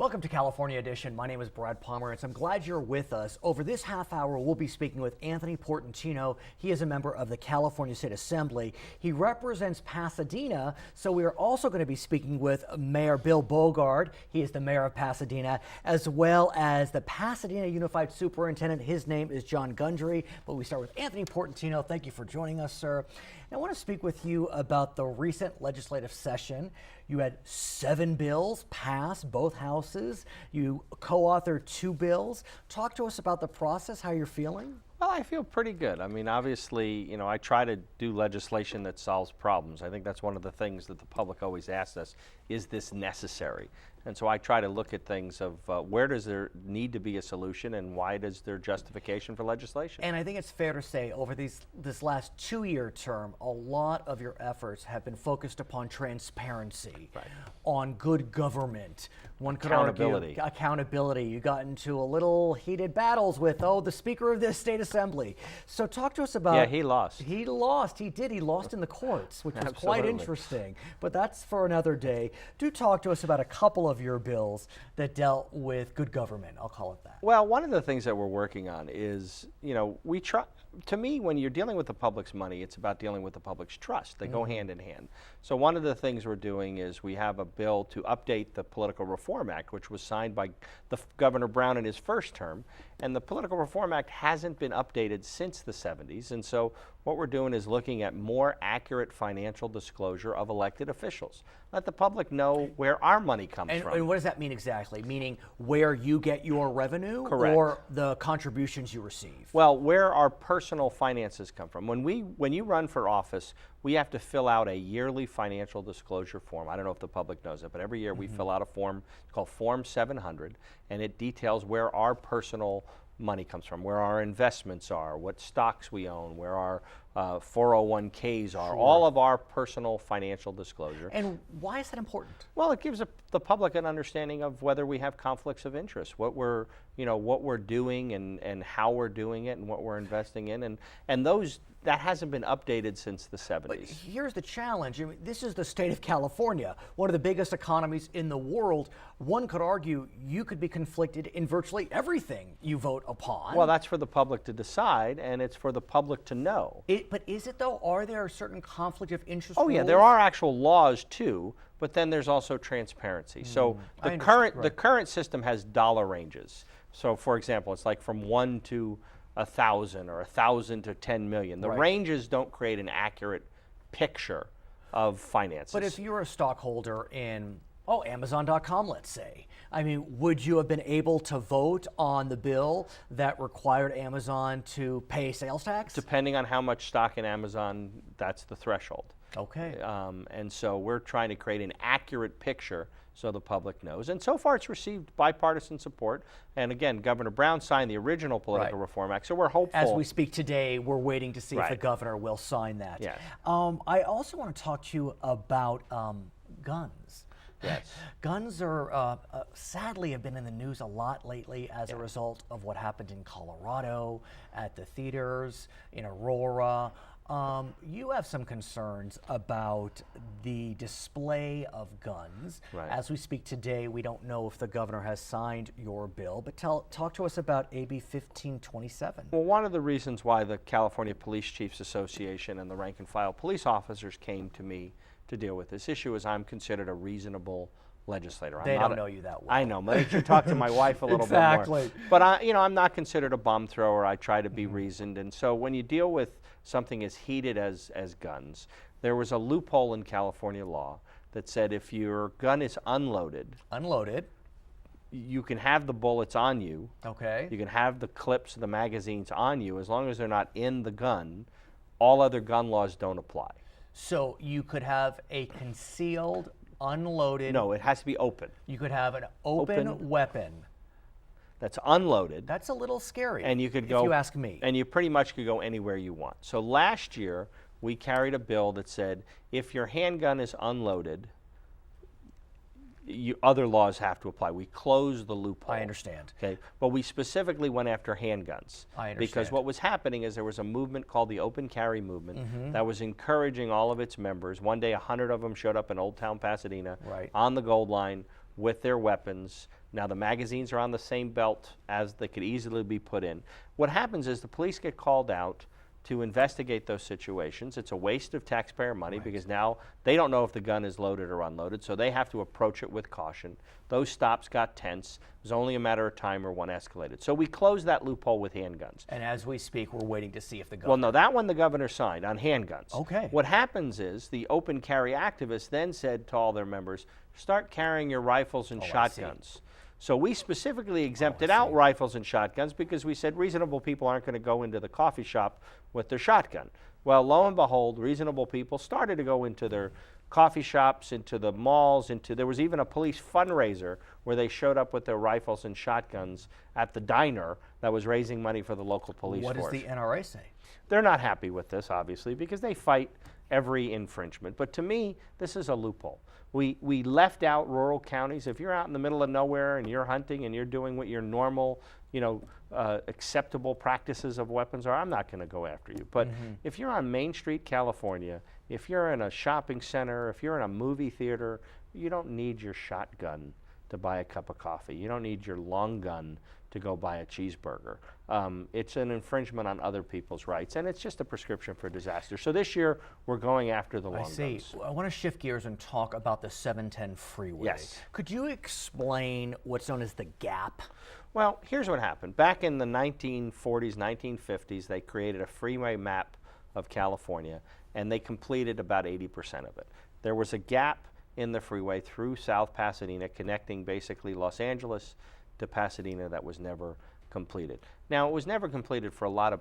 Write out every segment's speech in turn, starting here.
Welcome to California Edition. My name is Brad Pomerance. I'm glad you're with us. Over this half hour, we'll be speaking with Anthony Portantino. He is a member of the California State Assembly. He represents Pasadena, so we are also going to be speaking with Mayor Bill Bogaard. He is the mayor of Pasadena, as well as the Pasadena Unified Superintendent. His name is John Gundry, but we start with Anthony Portantino. Thank you for joining us, sir. I want to speak with you about the recent legislative session. You had 7 bills pass both houses. You co-authored 2 bills. Talk to us about the process, how you're feeling. Well, I feel pretty good. I mean, obviously, I try to do legislation that solves problems. I think that's one of the things that the public always asks us, is this necessary? And so I try to look at things of where does there need to be a solution and why does there justification for legislation? And I think it's fair to say over this last 2-year term, a lot of your efforts have been focused upon transparency, right, on good government. One could accountability. argue accountability. You got into a little heated battles with, the Speaker of this state assembly. So talk to us about... Yeah, he lost. He lost. He did. He lost in the courts, which was Absolutely. quite interesting. But that's for another day. Do talk to us about a couple of your bills that dealt with good government. I'll call it that. Well, one of the things that we're working on is, we try, to me, when you're dealing with the public's money, it's about dealing with the public's trust. They go hand in hand. So one of the things we're doing is we have a bill to update the Political Reform Act, which was signed by Governor Brown in his first term. And the Political Reform Act hasn't been updated since the 70s. And so what we're doing is looking at more accurate financial disclosure of elected officials. Let the public know where our money comes from. And what does that mean exactly? Meaning where you get your revenue? Correct. Or the contributions you receive? Well, where our personal finances come from. When you run for office, we have to fill out a yearly financial disclosure form. I don't know if the public knows it, but every year we fill out a form. It's called Form 700, and it details where our personal money comes from, where our investments are, what stocks we own, where our 401ks are, all of our personal financial disclosure. And why is that important? Well, it gives the public an understanding of whether we have conflicts of interest, what we're doing and how we're doing it and what we're investing in, and that hasn't been updated since the 70s. But here's the challenge. I mean, this is the state of California, one of the biggest economies in the world. One could argue you could be conflicted in virtually everything you vote upon. Well, that's for the public to decide, and it's for the public to know. But is it though? Are there certain conflict of interest Oh yeah, rules? there are actual laws too, but then there's also transparency. So the current system has dollar ranges. So for example, it's like from 1 to 1,000 or 1,000 to 10 million. The ranges don't create an accurate picture of finances. But if you're a stockholder in Amazon.com, let's say, I mean, would you have been able to vote on the bill that required Amazon to pay sales tax? Depending on how much stock in Amazon, that's the threshold. Okay. And so we're trying to create an accurate picture so the public knows. And so far it's received bipartisan support. And again, Governor Brown signed the original Political Reform Act, so we're hopeful. As we speak today, we're waiting to see if the governor will sign that. Yes. I also want to talk to you about guns. Yes. Guns are sadly have been in the news a lot lately as a result of what happened in Colorado, at the theaters, in Aurora. You have some concerns about the display of guns. Right. As we speak today, we don't know if the governor has signed your bill, but talk to us about AB 1527. Well, one of the reasons why the California Police Chiefs Association and the rank and file police officers came to me to deal with this issue is I'm considered a reasonable legislator. They don't know you that well. I know. Maybe you should talk to my wife a little bit more. But I'm not considered a bomb thrower. I try to be reasoned. And so when you deal with something as heated as guns, there was a loophole in California law that said if your gun is unloaded, you can have the bullets on you. Okay. You can have the clips, the magazines on you, as long as they're not in the gun. All other gun laws don't apply. So you could have a concealed, unloaded... No, it has to be open. You could have an open weapon. That's unloaded. That's a little scary, and you could go, if you ask me. And you pretty much could go anywhere you want. So last year, we carried a bill that said if your handgun is unloaded, other laws have to apply. We closed the loophole. I understand. Okay, but we specifically went after handguns. I understand. Because what was happening is there was a movement called the Open Carry Movement that was encouraging all of its members. One day, 100 of them showed up in Old Town Pasadena on the Gold Line with their weapons, Now the magazines are on the same belt as they could easily be put in. What happens is the police get called out to investigate those situations. It's a waste of taxpayer money because now they don't know if the gun is loaded or unloaded, so they have to approach it with caution. Those stops got tense. It was only a matter of time where one escalated. So we closed that loophole with handguns. And as we speak, we're waiting to see if the governor... Well, no, that one the governor signed on handguns. Okay. What happens is the open carry activists then said to all their members, start carrying your rifles and shotguns. So we specifically exempted out rifles and shotguns because we said reasonable people aren't going to go into the coffee shop with their shotgun. Well, lo and behold, reasonable people started to go into their coffee shops, into the malls, there was even a police fundraiser where they showed up with their rifles and shotguns at the diner that was raising money for the local police force. What does the NRA say? They're not happy with this, obviously, because they fight every infringement. But to me, this is a loophole. We left out rural counties. If you're out in the middle of nowhere and you're hunting and you're doing what your normal, acceptable practices of weapons are, I'm not going to go after you. But if you're on Main Street, California, if you're in a shopping center, if you're in a movie theater, you don't need your shotgun to buy a cup of coffee. You don't need your long gun to go buy a cheeseburger. It's an infringement on other people's rights, and it's just a prescription for disaster. So this year, we're going after the long guns. I want to shift gears and talk about the 710 freeway. Yes. Could you explain what's known as the gap? Well, here's what happened. Back in the 1940s, 1950s, they created a freeway map of California, and they completed about 80% of it. There was a gap in the freeway through South Pasadena connecting basically Los Angeles to Pasadena that was never completed. Now, it was never completed for a lot of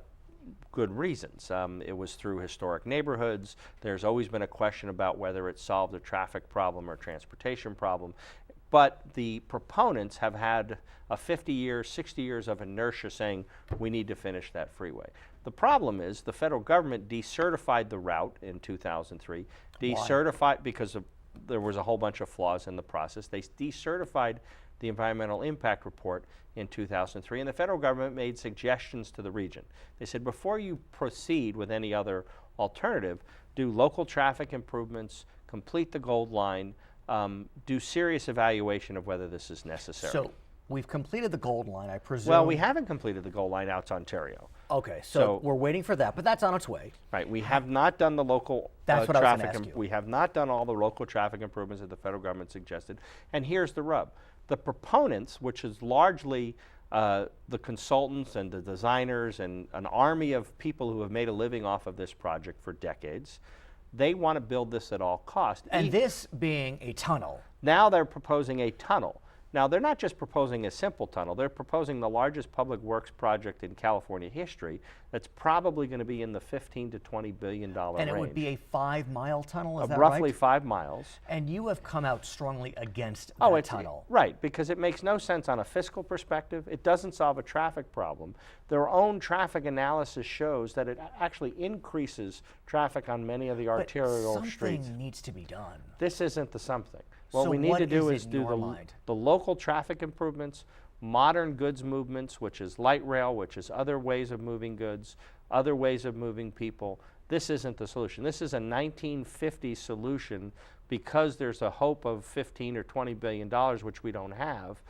good reasons. It was through historic neighborhoods. There's always been a question about whether it solved a traffic problem or transportation problem. But the proponents have had a 50 years, 60 years of inertia saying we need to finish that freeway. The problem is the federal government decertified the route in 2003. Decertified because there was a whole bunch of flaws in the process. They decertified the environmental impact report in 2003, and the federal government made suggestions to the region. They said, before you proceed with any other alternative, do local traffic improvements, complete the gold line, do serious evaluation of whether this is necessary. So we've completed the gold line, I presume. Well, we haven't completed the gold line out to Ontario. Okay, so we're waiting for that, but that's on its way. Right, we have not done the local That's what I was gonna ask you. We have not done all the local traffic improvements that the federal government suggested. And here's the rub. The proponents, which is largely the consultants and the designers and an army of people who have made a living off of this project for decades, they want to build this at all costs. And this being a tunnel. Now they're proposing a tunnel. Now, they're not just proposing a simple tunnel. They're proposing the largest public works project in California history that's probably going to be in the $15 to $20 billion range. And it would be a 5-mile tunnel, is that roughly right? 5 miles. And you have come out strongly against that tunnel. Right, because it makes no sense on a fiscal perspective. It doesn't solve a traffic problem. Their own traffic analysis shows that it actually increases traffic on many of the arterial streets. Something needs to be done. This isn't the something. What So we need to do is is in do your mind? the local traffic improvements, modern goods movements, which is light rail, which is other ways of moving goods, other ways of moving people. This isn't the solution. This is a 1950s solution because there's a hope of $15 or $20 billion, which we don't have.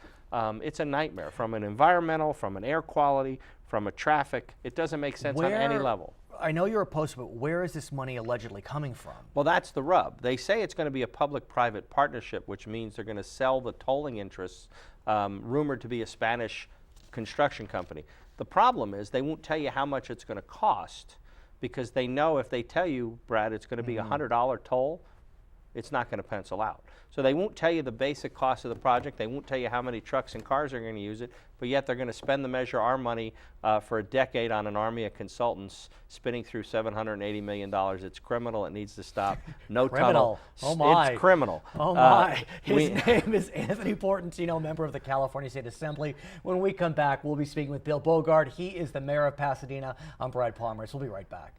It's a nightmare from an environmental, from an air quality, from a traffic. It doesn't make sense on any level. I know you're opposed, but where is this money allegedly coming from? Well, that's the rub. They say it's going to be a public-private partnership, which means they're going to sell the tolling interests, rumored to be a Spanish construction company. The problem is they won't tell you how much it's going to cost because they know if they tell you, Brad, it's going to be a $100 toll, it's not going to pencil out. So they won't tell you the basic cost of the project. They won't tell you how many trucks and cars are going to use it, but yet they're going to spend the measure our money for a decade on an army of consultants spinning through $780 million. It's criminal. It needs to stop. No tunnel. Oh my. It's criminal. Oh my. His name is Anthony Portantino, member of the California State Assembly. When we come back, we'll be speaking with Bill Bogaard. He is the mayor of Pasadena. I'm Brad Pomerance. We'll be right back.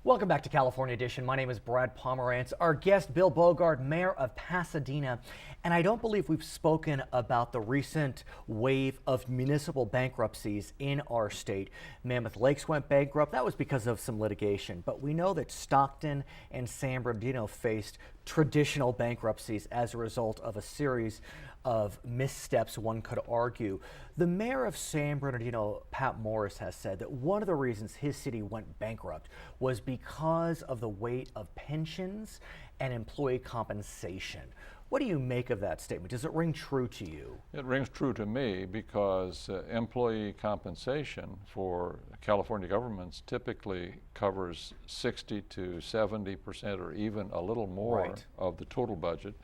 Welcome back to California Edition. My name is Brad Pomerance. Our guest, Bill Bogaard, Mayor of Pasadena. And I don't believe we've spoken about the recent wave of municipal bankruptcies in our state. Mammoth Lakes went bankrupt. That was because of some litigation. But we know that Stockton and San Bernardino faced traditional bankruptcies as a result of a series of missteps, one could argue. The mayor of San Bernardino, Pat Morris, has said that one of the reasons his city went bankrupt was because of the weight of pensions and employee compensation. What do you make of that statement? Does it ring true to you? It rings true to me because employee compensation for California governments typically covers 60 to 70% or even a little more of the total budget.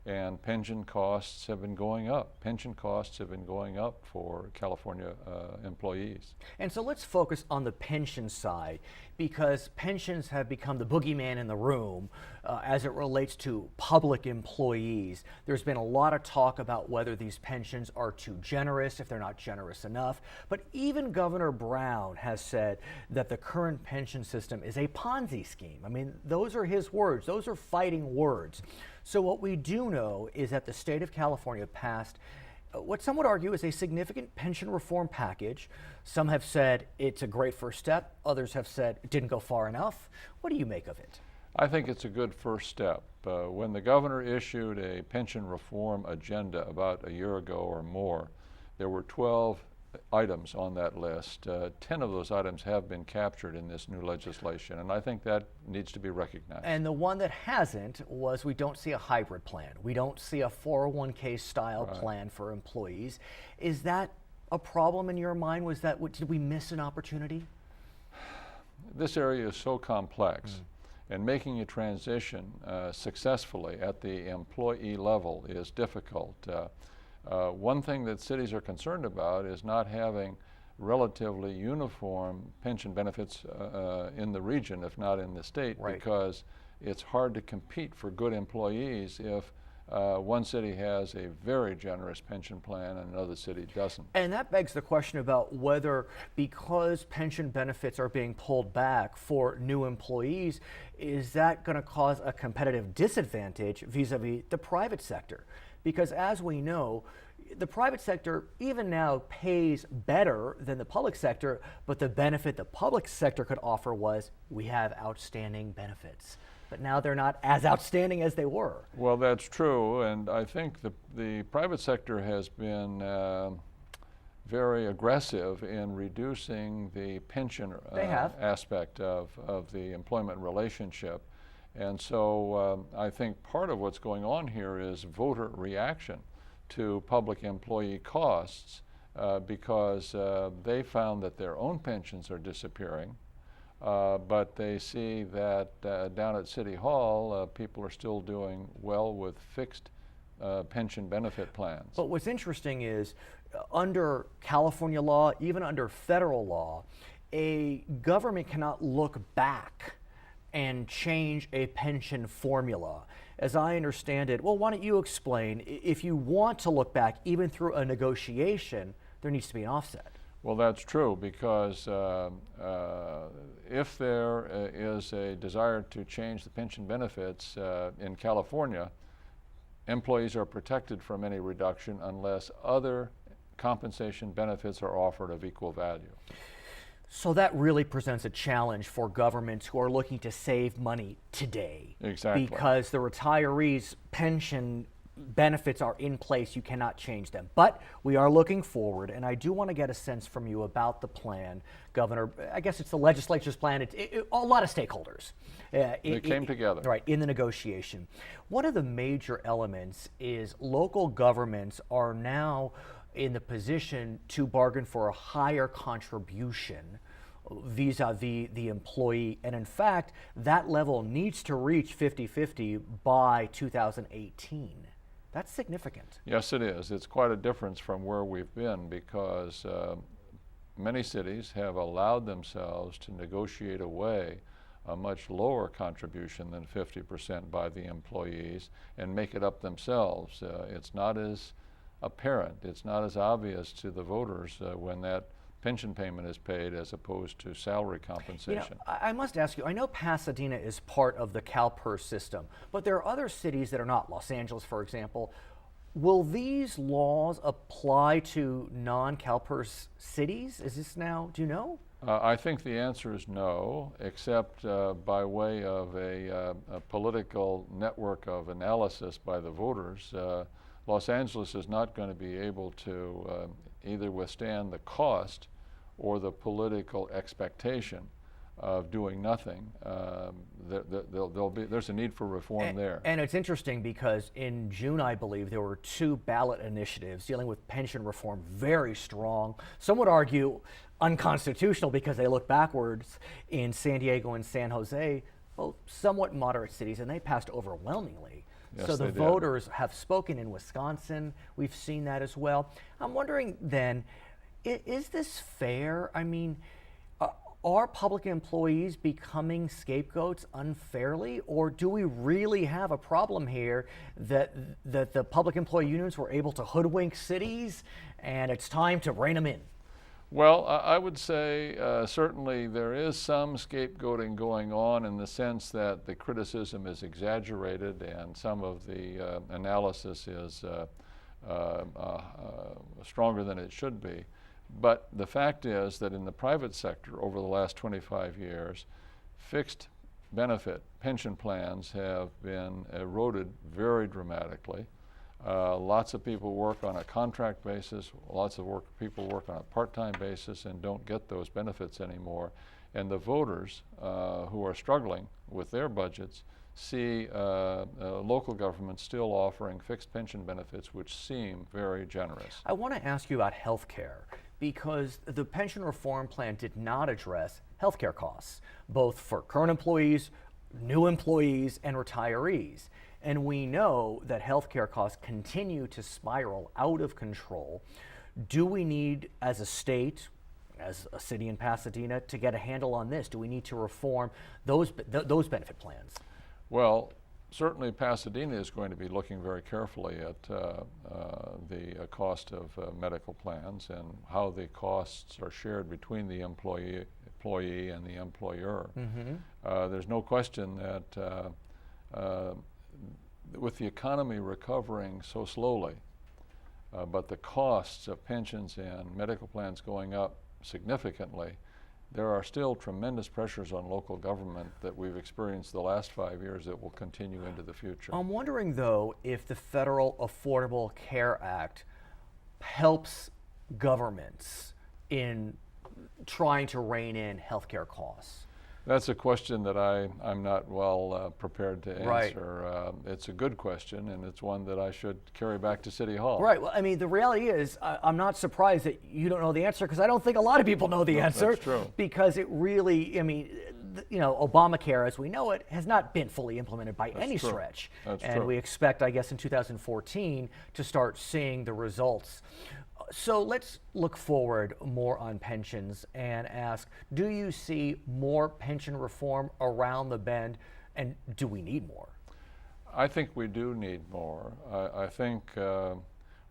And pension costs have been going up. Pension costs have been going up for California employees. And so let's focus on the pension side, because pensions have become the boogeyman in the room as it relates to public employees. There's been a lot of talk about whether these pensions are too generous, if they're not generous enough. But even Governor Brown has said that the current pension system is a Ponzi scheme. I mean, those are his words. Those are fighting words. So what we do know is that the state of California passed what some would argue is a significant pension reform package. Some have said it's a great first step. Others have said it didn't go far enough. What do you make of it? I think it's a good first step. When the governor issued a pension reform agenda about a year ago or more, there were 12 items on that list. 10 of those items have been captured in this new legislation, and I think that needs to be recognized. And the one that hasn't was we don't see a hybrid plan. We don't see a 401k style plan for employees. Is that a problem in your mind? Did we miss an opportunity? This area is so complex, and making a transition successfully at the employee level is difficult. One thing that cities are concerned about is not having relatively uniform pension benefits in the region, if not in the state, because it's hard to compete for good employees if one city has a very generous pension plan and another city doesn't. And that begs the question about whether, because pension benefits are being pulled back for new employees, is that going to cause a competitive disadvantage vis-a-vis the private sector? Because as we know, the private sector even now pays better than the public sector, but the benefit the public sector could offer was we have outstanding benefits. But now they're not as outstanding as they were. Well, that's true, and I think the private sector has been very aggressive in reducing the pension aspect of the employment relationship. And so I think part of what's going on here is voter reaction to public employee costs because they found that their own pensions are disappearing, but they see that down at City Hall, people are still doing well with fixed pension benefit plans. But what's interesting is under California law, even under federal law, a government cannot look back and change a pension formula. As I understand it, well, why don't you explain, if you want to look back even through a negotiation, there needs to be an offset. Well, that's true, because if there is a desire to change the pension benefits in California, employees are protected from any reduction unless other compensation benefits are offered of equal value. So that really presents a challenge for governments who are looking to save money today. Exactly. Because the retirees' pension benefits are in place, you cannot change them. But we are looking forward, and I do want to get a sense from you about the plan, Governor. I guess it's the legislature's plan. A lot of stakeholders. They came together. Right, in the negotiation. One of the major elements is local governments are now in the position to bargain for a higher contribution vis-a-vis the employee. And in fact, that level needs to reach 50-50 by 2018. That's significant. Yes, it is. It's quite a difference from where we've been, because many cities have allowed themselves to negotiate away a much lower contribution than 50% by the employees and make it up themselves. It's not as apparent, it's not as obvious to the voters when that pension payment is paid as opposed to salary compensation. You know, I must ask you, I know Pasadena is part of the CalPERS system, but there are other cities that are not. Los Angeles, for example. Will these laws apply to non-CalPERS cities? Is this now, do you know? I think the answer is no, except by way of a political network of analysis by the voters. Los Angeles is not going to be able to either withstand the cost or the political expectation of doing nothing. There's a need for reform there. And it's interesting because in June, I believe, there were 2 ballot initiatives dealing with pension reform, very strong. Some would argue unconstitutional because they look backwards in San Diego and San Jose, both somewhat moderate cities, and they passed overwhelmingly. Yes, so the they did. voters have spoken in Wisconsin. We've seen that as well. I'm wondering then, is this fair? I mean, are public employees becoming scapegoats unfairly, or do we really have a problem here that the public employee unions were able to hoodwink cities and it's time to rein them in? Well, I would say certainly there is some scapegoating going on in the sense that the criticism is exaggerated and some of the analysis is stronger than it should be. But the fact is that in the private sector over the last 25 years, fixed benefit pension plans have been eroded very dramatically. Lots of people work on a contract basis, lots of people work on a part-time basis and don't get those benefits anymore. And the voters who are struggling with their budgets see local governments still offering fixed pension benefits which seem very generous. I want to ask you about health care, because the pension reform plan did not address health care costs, both for current employees, new employees, and retirees. And we know that healthcare costs continue to spiral out of control. Do we need, as a state, as a city in Pasadena, to get a handle on this? Do we need to reform those benefit plans? Well, certainly Pasadena is going to be looking very carefully at the cost of medical plans and how the costs are shared between the employee and the employer. Mm-hmm. There's no question that with the economy recovering so slowly, but the costs of pensions and medical plans going up significantly, there are still tremendous pressures on local government that we've experienced the last 5 years that will continue into the future. I'm wondering, though, if the Federal Affordable Care Act helps governments in trying to rein in healthcare costs. That's a question that I'm not well prepared to answer. Right. It's a good question, and it's one that I should carry back to City Hall. Right. Well, I mean, the reality is, I'm not surprised that you don't know the answer, because I don't think a lot of people know the answer. That's true. Because it really, I mean, you know, Obamacare, as we know it, has not been fully implemented by any stretch. That's and true. we expect, I guess, in 2014 to start seeing the results. So let's look forward more on pensions and ask, do you see more pension reform around the bend, and do we need more? I think we do need more. I think,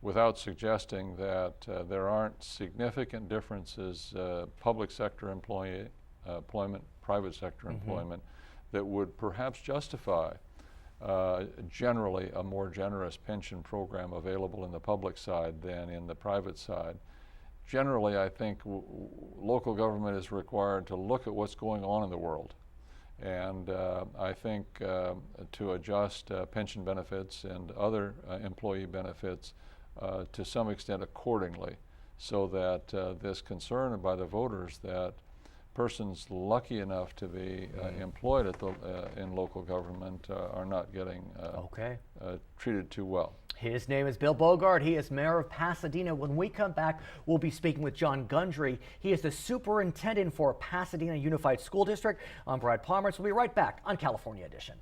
without suggesting that there aren't significant differences, public sector employment, private sector employment, that would perhaps justify generally a more generous pension program available in the public side than in the private side. Generally, I think local government is required to look at what's going on in the world. And I think to adjust pension benefits and other employee benefits to some extent accordingly, so that this concern by the voters that persons lucky enough to be employed at in local government are not getting treated too well. His name is Bill Bogaard. He is mayor of Pasadena. When we come back, we'll be speaking with John Gundry. He is the superintendent for Pasadena Unified School District. I'm Brad Pomerance. We'll be right back on California Edition.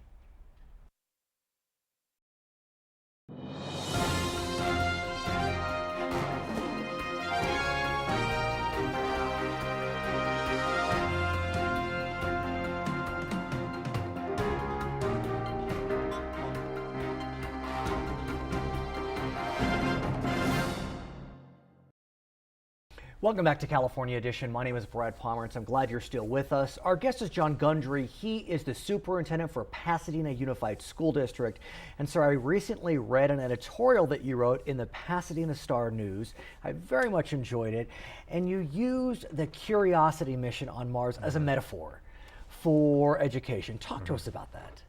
Welcome back to California Edition. My name is Brad Pomerance. I'm glad you're still with us. Our guest is John Gundry. He is the superintendent for Pasadena Unified School District. And so I recently read an editorial that you wrote in the Pasadena Star News. I very much enjoyed it. And you used the Curiosity mission on Mars as a metaphor for education. Talk to us about that.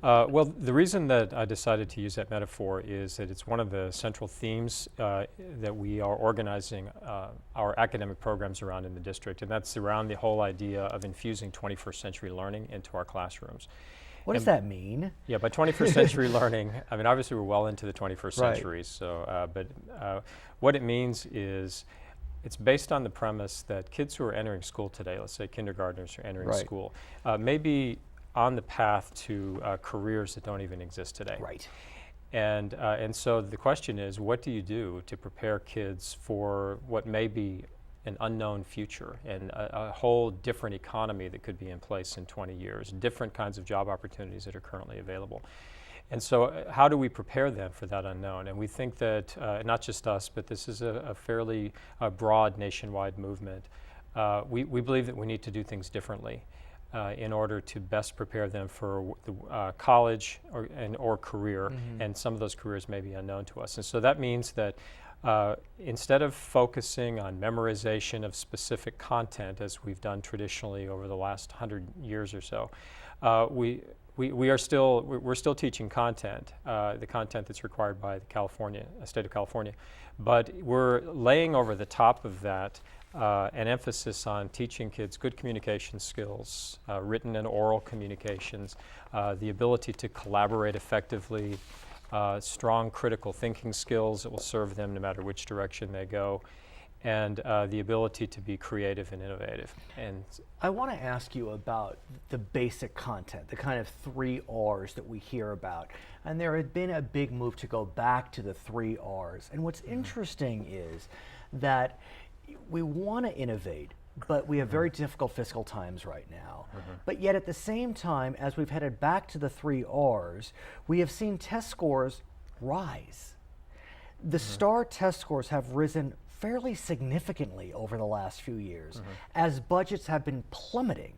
Well, the reason that I decided to use that metaphor is that it's one of the central themes that we are organizing our academic programs around in the district, and that's around the whole idea of infusing 21st century learning into our classrooms. What does that mean? Yeah, by 21st century learning, I mean, obviously we're well into the 21st century, Right. so, but what it means is it's based on the premise that kids who are entering school today, let's say kindergartners who are entering Right. school, may be on the path to careers that don't even exist today. Right. And so the question is, what do you do to prepare kids for what may be an unknown future and a whole different economy that could be in place in 20 years, different kinds of job opportunities that are currently available? And so how do we prepare them for that unknown? And we think that not just us, but this is a fairly broad nationwide movement. We believe that we need to do things differently in order to best prepare them for the college or career, and some of those careers may be unknown to us. And so that means that instead of focusing on memorization of specific content, as we've done traditionally over the last 100 years or so, we're still teaching content, the content that's required by the state of California, but we're laying over the top of that an emphasis on teaching kids good communication skills, written and oral communications, the ability to collaborate effectively, strong critical thinking skills that will serve them no matter which direction they go, and the ability to be creative and innovative. And I want to ask you about the basic content, the kind of 3 R's that we hear about. And there had been a big move to go back to the 3 R's. And what's interesting is that we want to innovate, but we have very difficult fiscal times right now. But yet at the same time, as we've headed back to the 3 R's, we have seen test scores rise. The STAR test scores have risen fairly significantly over the last few years as budgets have been plummeting.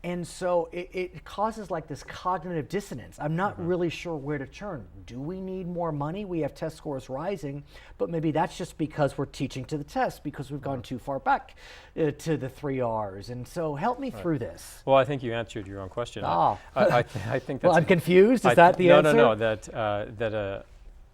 And so it causes like this cognitive dissonance. I'm not really sure where to turn. Do we need more money? We have test scores rising, but maybe that's just because we're teaching to the test because we've gone too far back to the 3 R's. And so help me through this. well, I think you answered your own question. Ah. I think that's Well, I'm confused. Is that the answer? No, that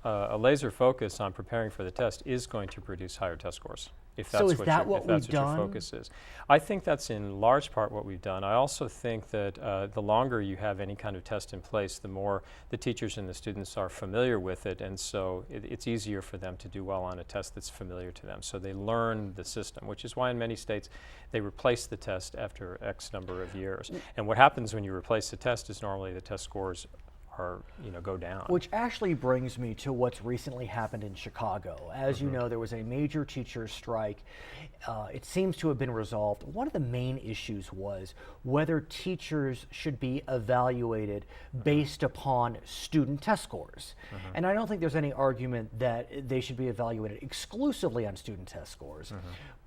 a laser focus on preparing for the test is going to produce higher test scores. If that's So is that your, what if that's we've what done? your focus is. I think that's in large part what we've done. I also think that the longer you have any kind of test in place, the more the teachers and the students are familiar with it, and so it's easier for them to do well on a test that's familiar to them. So they learn the system, which is why in many states they replace the test after X number of years. And what happens when you replace the test is normally the test scores go down. Which actually brings me to what's recently happened in Chicago. As you know, there was a major teachers' strike. It seems to have been resolved. One of the main issues was whether teachers should be evaluated based upon student test scores. And I don't think there's any argument that they should be evaluated exclusively on student test scores.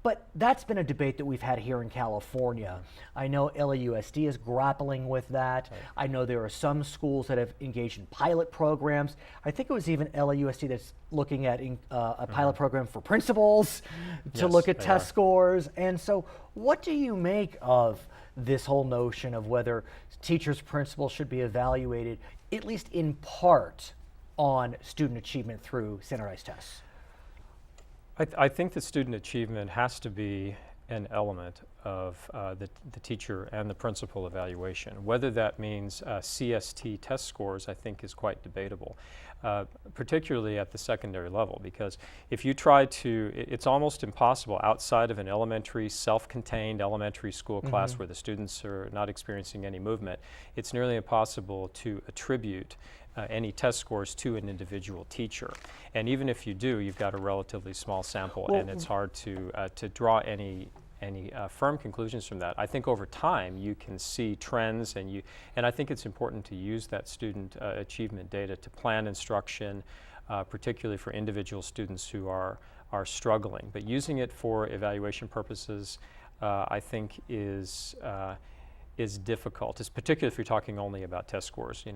But that's been a debate that we've had here in California. I know LAUSD is grappling with that. I know there are some schools that have engaged in pilot programs. I think it was even LAUSD that's looking at a pilot program for principals to Yes, look at they test are. scores. And so what do you make of this whole notion of whether teachers, principals should be evaluated, at least in part, on student achievement through standardized tests? I think that student achievement has to be an element of the teacher and the principal evaluation. Whether that means CST test scores, I think, is quite debatable, particularly at the secondary level, because if you try to, it's almost impossible outside of an elementary, self-contained elementary school class where the students are not experiencing any movement, it's nearly impossible to attribute any test scores to an individual teacher. And even if you do, you've got a relatively small sample, and it's hard to draw any firm conclusions from that. I think over time you can see trends, and I think it's important to use that student achievement data to plan instruction, particularly for individual students who are are struggling. But using it for evaluation purposes, I think is difficult. It's particularly if you're talking only about test scores.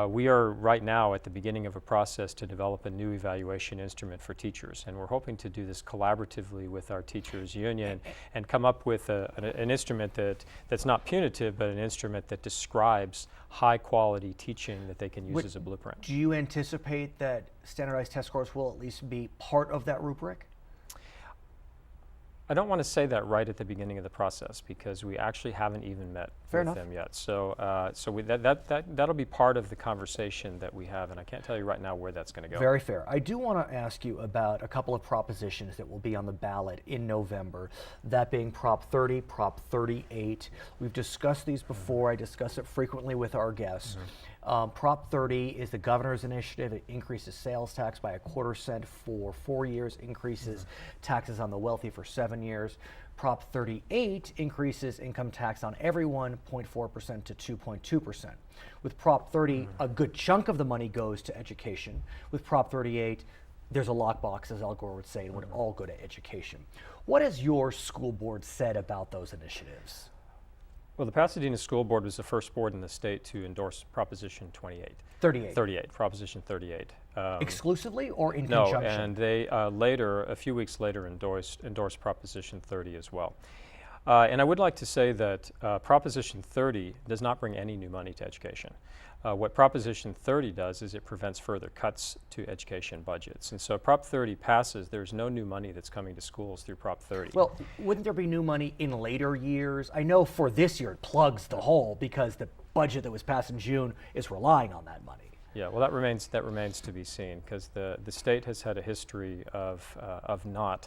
We are right now at the beginning of a process to develop a new evaluation instrument for teachers, and we're hoping to do this collaboratively with our teachers union and come up with an instrument that's not punitive, but an instrument that describes high quality teaching that they can use as a blueprint. Do you anticipate that standardized test scores will at least be part of that rubric? I don't want to say that right at the beginning of the process because we actually haven't even met with them yet. So, that'll be part of the conversation that we have, and I can't tell you right now where that's going to go. Very fair. I do want to ask you about a couple of propositions that will be on the ballot in November, that being Prop 30, Prop 38. We've discussed these before. I discuss it frequently with our guests. Prop 30 is the governor's initiative. It increases sales tax by 1/4 cent for 4 years, increases taxes on the wealthy for 7 years. Prop 38 increases income tax on everyone 0.4% to 2.2%. With Prop 30, a good chunk of the money goes to education. With Prop 38, there's a lockbox, as Al Gore would say, and would all go to education. What has your school board said about those initiatives? Well, the Pasadena School Board was the first board in the state to endorse Proposition 38, Proposition 38. Exclusively or in no, conjunction? No, and they a few weeks later, endorsed Proposition 30 as well. And I would like to say that Proposition 30 does not bring any new money to education. What Proposition 30 does is it prevents further cuts to education budgets. And so Prop 30 passes, there's no new money that's coming to schools through Prop 30. Well, wouldn't there be new money in later years? I know for this year it plugs the hole because the budget that was passed in June is relying on that money. Yeah, well, that remains to be seen because the state has had a history of not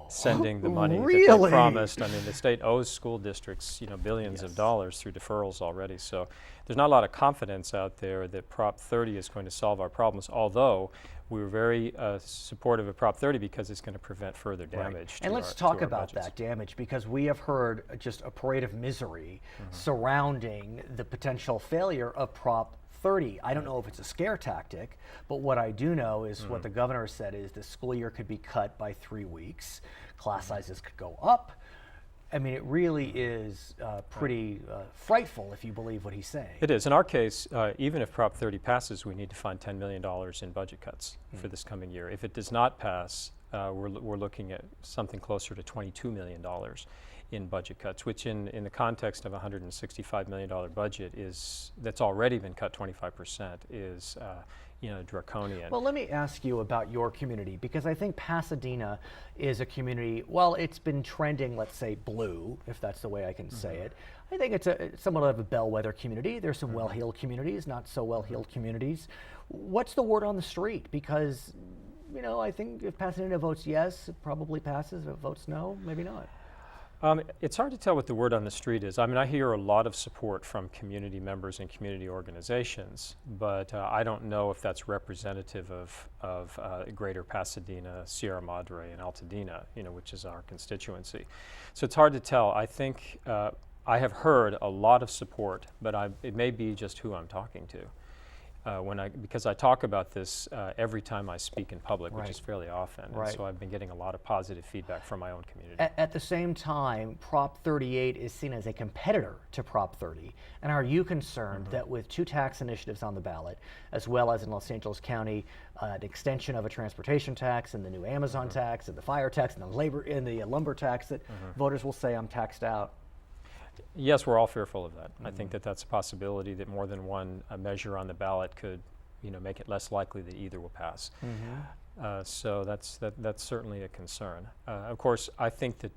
sending the money that they promised. I mean, the state owes school districts billions of dollars through deferrals already. So there's not a lot of confidence out there that Prop 30 is going to solve our problems. Although we were very supportive of Prop 30 because it's going to prevent further damage. And let's talk about that damage because we have heard just a parade of misery surrounding the potential failure of Prop 30. I don't know if it's a scare tactic, but what I do know is what the governor said is the school year could be cut by 3 weeks. Class sizes could go up. I mean, it really is pretty frightful if you believe what he's saying. It is. In our case, even if Prop 30 passes, we need to find $10 million in budget cuts for this coming year. If it does not pass, we're looking at something closer to $22 million in budget cuts, which in the context of a $165 million budget that's already been cut 25% is draconian. Well, let me ask you about your community because I think Pasadena is a community, well, it's been trending, let's say, blue, if that's the way I can say it. I think it's somewhat of a bellwether community. There's some well-heeled communities, not so well-heeled communities. What's the word on the street? Because, I think if Pasadena votes yes, it probably passes. If it votes no, maybe not. It's hard to tell what the word on the street is. I mean, I hear a lot of support from community members and community organizations, but I don't know if that's representative of Greater Pasadena, Sierra Madre, and Altadena, which is our constituency. So it's hard to tell. I think I have heard a lot of support, but it may be just who I'm talking to. Because I talk about this every time I speak in public, which is fairly often, and so I've been getting a lot of positive feedback from my own community. At the same time, Prop 38 is seen as a competitor to Prop 30, and are you concerned that with 2 tax initiatives on the ballot, as well as in Los Angeles County, an extension of a transportation tax and the new Amazon tax and the fire tax and the lumber tax that voters will say I'm taxed out? Yes, we're all fearful of that. I think that that's a possibility that more than one measure on the ballot could, make it less likely that either will pass. So that's certainly a concern. Of course, I think that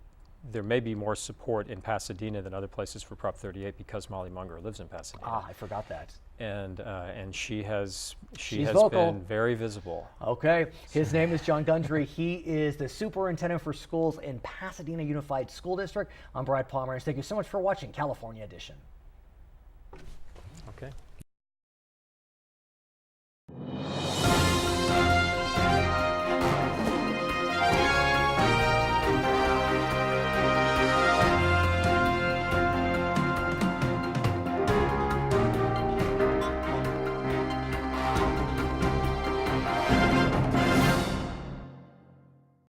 there may be more support in Pasadena than other places for Prop 38 because Molly Munger lives in Pasadena. I forgot that. And she has vocal. been very visible. Okay, his name is John Gundry. He is the superintendent for schools in Pasadena Unified School District. I'm Brad Pomerance. Thank you so much for watching California Edition.